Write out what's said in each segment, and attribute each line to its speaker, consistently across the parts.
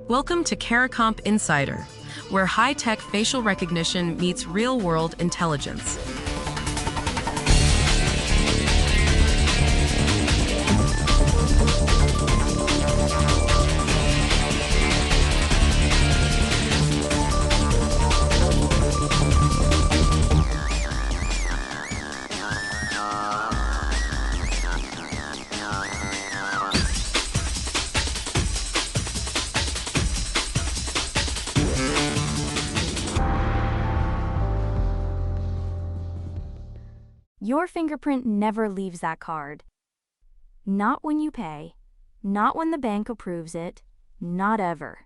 Speaker 1: Welcome to CARICOMP Insider, where high-tech facial recognition meets real-world intelligence.
Speaker 2: Your fingerprint never leaves that card. Not when you pay, not when the bank approves it, not ever.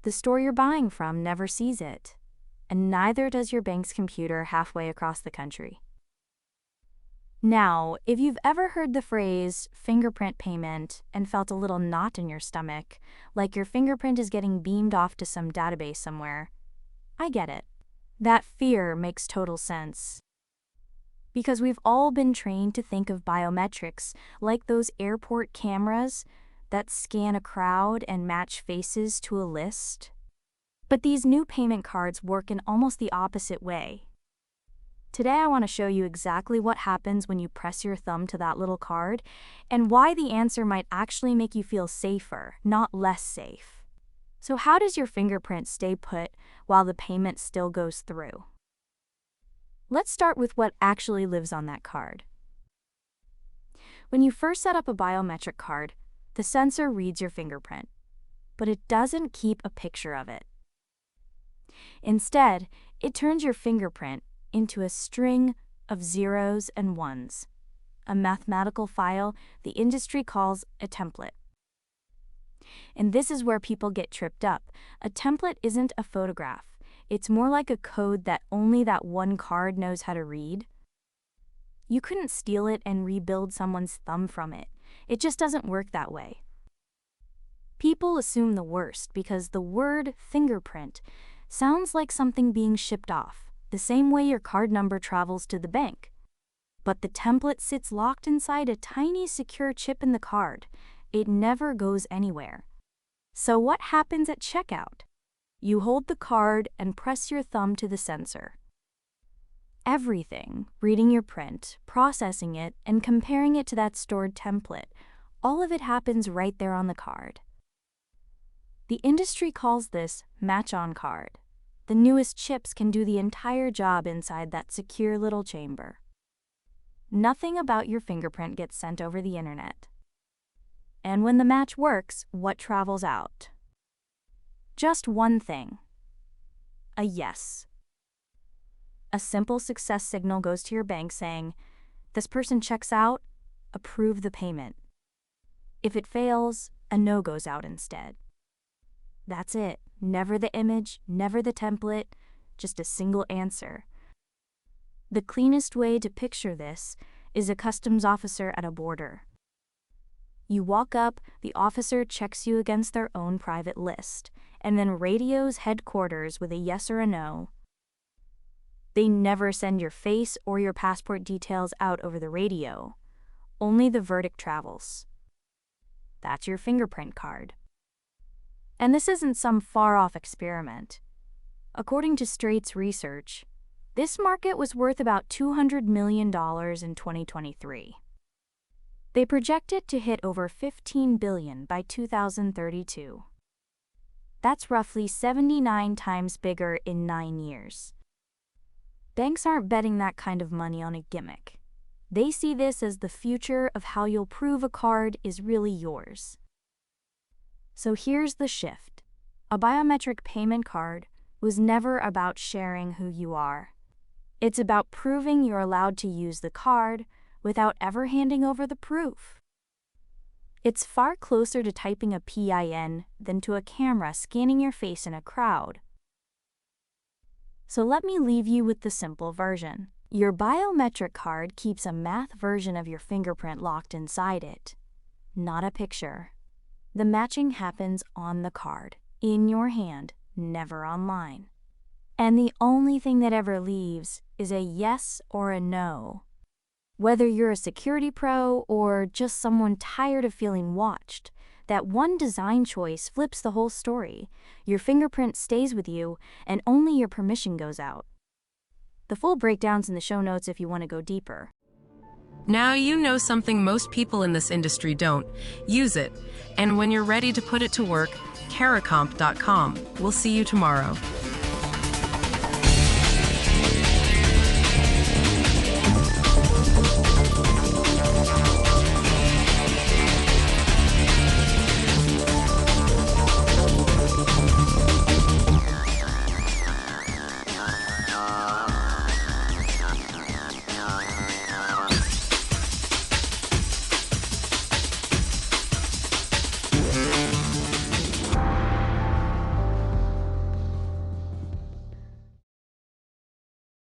Speaker 2: The store you're buying from never sees it, and neither does your bank's computer halfway across the country. Now, if you've ever heard the phrase fingerprint payment and felt a little knot in your stomach, like your fingerprint is getting beamed off to some database somewhere, I get it. That fear makes total sense. Because we've all been trained to think of biometrics like those airport cameras that scan a crowd and match faces to a list. But these new payment cards work in almost the opposite way. Today I want to show you exactly what happens when you press your thumb to that little card and why the answer might actually make you feel safer, not less safe. So how does your fingerprint stay put while the payment still goes through? Let's start with what actually lives on that card. When you first set up a biometric card, the sensor reads your fingerprint, but it doesn't keep a picture of it. Instead, it turns your fingerprint into a string of zeros and ones, a mathematical file the industry calls a template. And this is where people get tripped up. A template isn't a photograph. It's more like a code that only that one card knows how to read. You couldn't steal it and rebuild someone's thumb from it. It just doesn't work that way. People assume the worst because the word fingerprint sounds like something being shipped off, the same way your card number travels to the bank. But the template sits locked inside a tiny secure chip in the card. It never goes anywhere. So what happens at checkout? You hold the card and press your thumb to the sensor. Everything, reading your print, processing it, and comparing it to that stored template, all of it happens right there on the card. The industry calls this match-on card. The newest chips can do the entire job inside that secure little chamber. Nothing about your fingerprint gets sent over the internet. And when the match works, what travels out? Just one thing. A yes. A simple success signal goes to your bank saying, "This person checks out, approve the payment." If it fails, a no goes out instead. That's it. Never the image, never the template, just a single answer. The cleanest way to picture this is a customs officer at a border. You walk up, the officer checks you against their own private list, and then radios headquarters with a yes or a no. They never send your face or your passport details out over the radio. Only the verdict travels. That's your fingerprint card. And this isn't some far-off experiment. According to Straits research, this market was worth about $200 million in 2023. They project it to hit over $15 billion by 2032. That's roughly 79 times bigger in 9 years. Banks aren't betting that kind of money on a gimmick. They see this as the future of how you'll prove a card is really yours. So here's the shift. A biometric payment card was never about sharing who you are. It's about proving you're allowed to use the card without ever handing over the proof. It's far closer to typing a PIN than to a camera scanning your face in a crowd. So let me leave you with the simple version. Your biometric card keeps a math version of your fingerprint locked inside it, not a picture. The matching happens on the card, in your hand, never online. And the only thing that ever leaves is a yes or a no. Whether you're a security pro or just someone tired of feeling watched, That one design choice flips the whole story. Your fingerprint stays with you, and only your permission goes out. The full breakdown's in the show notes if you want to go deeper.
Speaker 1: Now you know something most people in this industry don't. Use it. And when you're ready to put it to work, caracomp.com. We'll see you tomorrow.